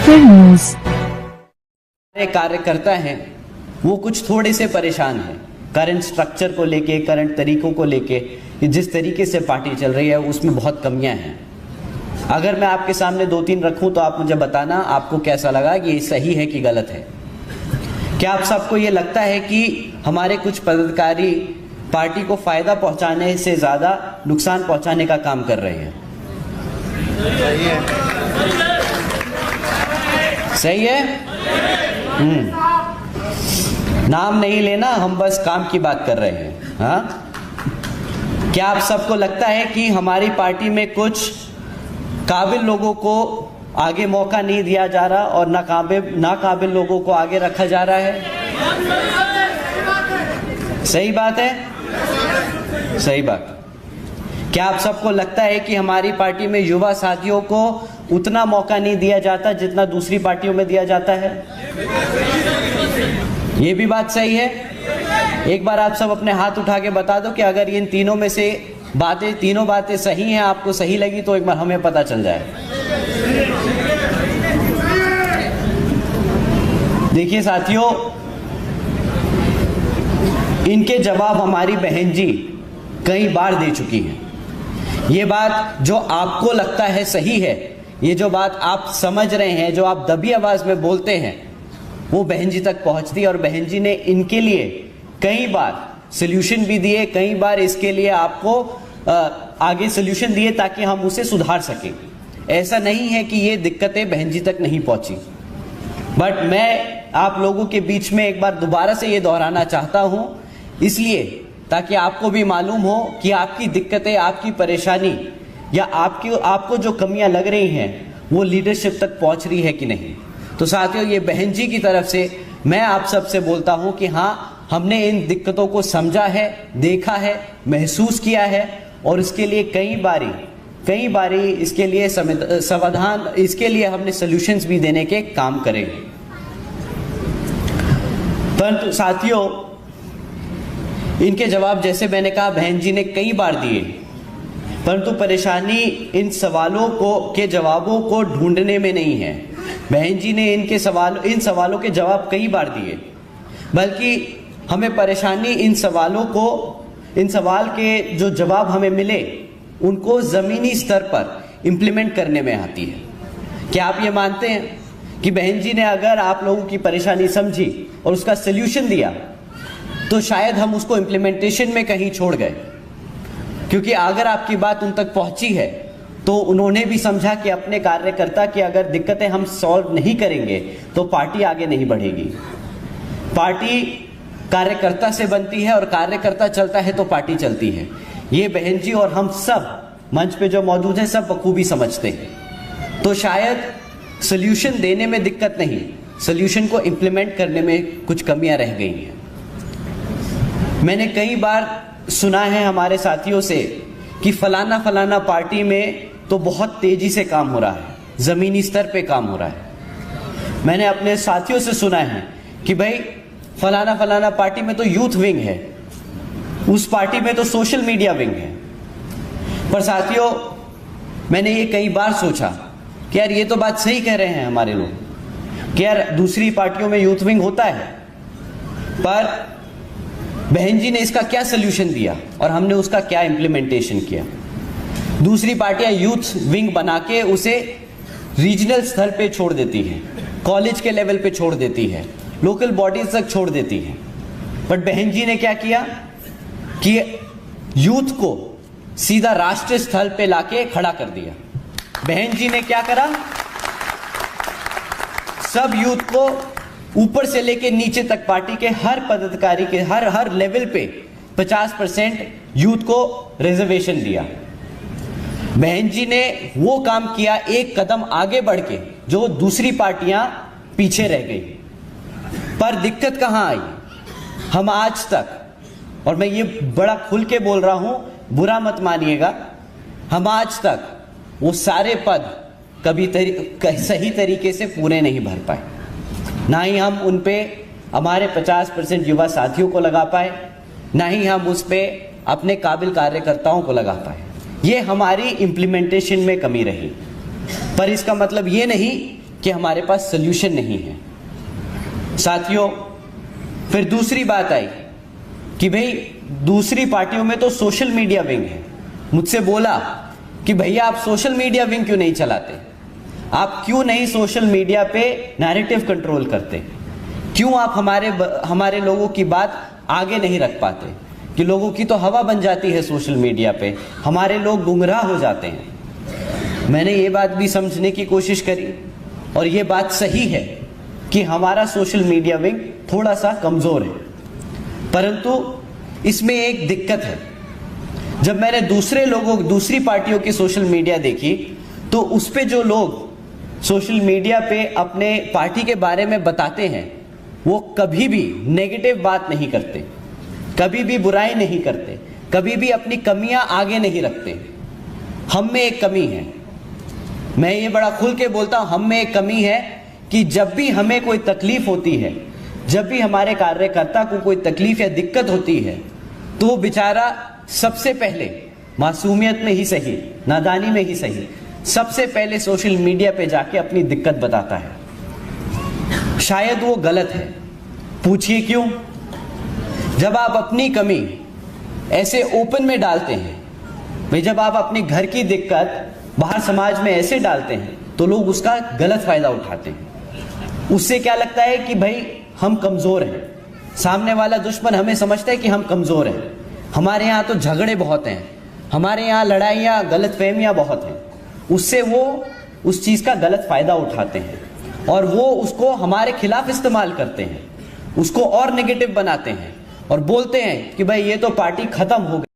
Zafir News। कार्यकर्ता हैं वो कुछ थोड़े से परेशान हैं करंट स्ट्रक्चर को लेके, करंट तरीकों को लेके, कि जिस तरीके से पार्टी चल रही है उसमें बहुत कमियां हैं। अगर मैं आपके सामने 2-3 रखूं तो आप मुझे बताना आपको कैसा लगा कि ये सही है कि गलत है। क्या आप सबको ये लगता है कि हमारे कुछ पदाधिकारी पार्टी को फायदा पहुंचाने से ज्यादा नुकसान पहुंचाने का काम कर रहे हैं? सही है। नाम नहीं लेना, हम बस काम की बात कर रहे हैं। हाँ, क्या आप सबको लगता है कि हमारी पार्टी में कुछ काबिल लोगों को आगे मौका नहीं दिया जा रहा और नाकाबिल लोगों को आगे रखा जा रहा है? सही बात है, सही बात। क्या आप सबको लगता है कि हमारी पार्टी में युवा साथियों को उतना मौका नहीं दिया जाता जितना दूसरी पार्टियों में दिया जाता है? ये भी बात सही है। एक बार आप सब अपने हाथ उठा के बता दो कि अगर इन तीनों में से तीनों बातें सही हैं, आपको सही लगी तो एक बार हमें पता चल जाए। देखिए साथियों, इनके जवाब हमारी बहन जी कई बार दे चुकी हैं। ये बात जो आपको लगता है सही है, ये जो बात आप समझ रहे हैं, जो आप दबी आवाज में बोलते हैं, वो बहन जी तक पहुंचती है और बहन जी ने इनके लिए कई बार सॉल्यूशन भी दिए, कई बार इसके लिए आपको आगे सॉल्यूशन दिए ताकि हम उसे सुधार सकें। ऐसा नहीं है कि ये दिक्कतें बहन जी तक नहीं पहुंची। बट मैं आप लोगों के बीच में एक बार दोबारा से ये दोहराना चाहता हूं, इसलिए ताकि आपको भी मालूम हो कि आपकी दिक्कतें, आपकी परेशानी या आपको जो कमियां लग रही हैं वो लीडरशिप तक पहुंच रही है कि नहीं। तो साथियों, ये बहन जी की तरफ से मैं आप सबसे बोलता हूं कि हाँ, हमने इन दिक्कतों को समझा है, देखा है, महसूस किया है और इसके लिए कई बारी इसके लिए समाधान, इसके लिए हमने सॉल्यूशंस भी देने के काम करेंगे। परंतु साथियों, इनके जवाब जैसे मैंने कहा बहन जी ने कई बार दिए, परंतु परेशानी इन सवालों के जवाबों को ढूंढने में नहीं है। बहन जी ने इन सवालों के जवाब कई बार दिए, बल्कि हमें परेशानी इन सवाल के जो जवाब हमें मिले उनको जमीनी स्तर पर इंप्लीमेंट करने में आती है। क्या आप ये मानते हैं कि बहन जी ने अगर आप लोगों की परेशानी समझी और उसका सल्यूशन दिया तो शायद हम उसको इंप्लीमेंटेशन में कहीं छोड़ गए? क्योंकि अगर आपकी बात उन तक पहुंची है तो उन्होंने भी समझा कि अपने कार्यकर्ता की अगर दिक्कतें हम सॉल्व नहीं करेंगे तो पार्टी आगे नहीं बढ़ेगी। पार्टी कार्यकर्ता से बनती है और कार्यकर्ता चलता है तो पार्टी चलती है। ये बहन जी और हम सब मंच पे जो मौजूद हैं सब बखूबी समझते हैं। तो शायद सॉल्यूशन देने में दिक्कत नहीं, सॉल्यूशन को इंप्लीमेंट करने में कुछ कमियां रह गई हैं। मैंने कई बार सुना है हमारे साथियों से कि फलाना पार्टी में तो बहुत तेजी से काम हो रहा है, जमीनी स्तर पे काम हो रहा है। मैंने अपने साथियों से सुना है कि भाई फलाना पार्टी में तो यूथ विंग है, उस पार्टी में तो सोशल मीडिया विंग है। पर साथियों, मैंने ये कई बार सोचा कि यार ये तो बात सही कह रहे हैं हमारे लोग कि यार दूसरी पार्टियों में यूथ विंग होता है, पर बहन जी ने इसका क्या सलूशन दिया और हमने उसका क्या इंप्लीमेंटेशन किया? दूसरी पार्टियां यूथ विंग बना के उसे रीजनल स्तर पे छोड़ देती हैं, कॉलेज के लेवल पे छोड़ देती है, लोकल बॉडीज तक छोड़ देती हैं। बट बहन जी ने क्या किया कि यूथ को सीधा राष्ट्रीय स्तर पे लाके खड़ा कर दिया। बहन जी ने क्या करा, सब यूथ को ऊपर से लेके नीचे तक पार्टी के हर पदाधिकारी के हर लेवल पे 50% यूथ को रिजर्वेशन दिया। बहन जी ने वो काम किया एक कदम आगे बढ़ के जो दूसरी पार्टियां पीछे रह गई। पर दिक्कत कहां आई? हम आज तक, और मैं ये बड़ा खुल के बोल रहा हूं, बुरा मत मानिएगा, हम आज तक वो सारे पद कभी सही तरीके से पूरे नहीं भर पाए। ना ही हम उन पे हमारे 50% युवा साथियों को लगा पाए, ना ही हम उस पे अपने काबिल कार्यकर्ताओं को लगा पाए। ये हमारी इम्प्लीमेंटेशन में कमी रही। पर इसका मतलब ये नहीं कि हमारे पास सोल्यूशन नहीं है। साथियों, फिर दूसरी बात आई कि भाई दूसरी पार्टियों में तो सोशल मीडिया विंग है। मुझसे बोला कि भैया आप सोशल मीडिया विंग क्यों नहीं चलाते, आप क्यों नहीं सोशल मीडिया पे नैरेटिव कंट्रोल करते, क्यों आप हमारे लोगों की बात आगे नहीं रख पाते, कि लोगों की तो हवा बन जाती है सोशल मीडिया पे, हमारे लोग गुमराह हो जाते हैं। मैंने ये बात भी समझने की कोशिश करी और ये बात सही है कि हमारा सोशल मीडिया विंग थोड़ा सा कमजोर है, परंतु इसमें एक दिक्कत है। जब मैंने दूसरी पार्टियों की सोशल मीडिया देखी तो उस पे जो लोग सोशल मीडिया पे अपने पार्टी के बारे में बताते हैं वो कभी भी नेगेटिव बात नहीं करते, कभी भी बुराई नहीं करते, कभी भी अपनी कमियां आगे नहीं रखते। हम में एक कमी है, मैं ये बड़ा खुल के बोलता हूं, हम में एक कमी है कि जब भी हमें कोई तकलीफ होती है, जब भी हमारे कार्यकर्ता को कोई तकलीफ या दिक्कत होती है, तो वो बेचारा सबसे पहले मासूमियत में ही सही, नादानी में ही सही, सबसे पहले सोशल मीडिया पे जाके अपनी दिक्कत बताता है। शायद वो गलत है, पूछिए क्यों? जब आप अपनी कमी ऐसे ओपन में डालते हैं, भाई जब आप अपने घर की दिक्कत बाहर समाज में ऐसे डालते हैं तो लोग उसका गलत फायदा उठाते हैं। उससे क्या लगता है कि भाई हम कमजोर हैं, सामने वाला दुश्मन हमें समझता है कि हम कमजोर हैं, हमारे यहाँ तो झगड़े बहुत हैं, हमारे यहाँ लड़ाइयाँ गलतफहमियाँ बहुत हैं। उससे वो उस चीज़ का गलत फायदा उठाते हैं और वो उसको हमारे खिलाफ इस्तेमाल करते हैं, उसको और नेगेटिव बनाते हैं और बोलते हैं कि भाई ये तो पार्टी खत्म हो गई।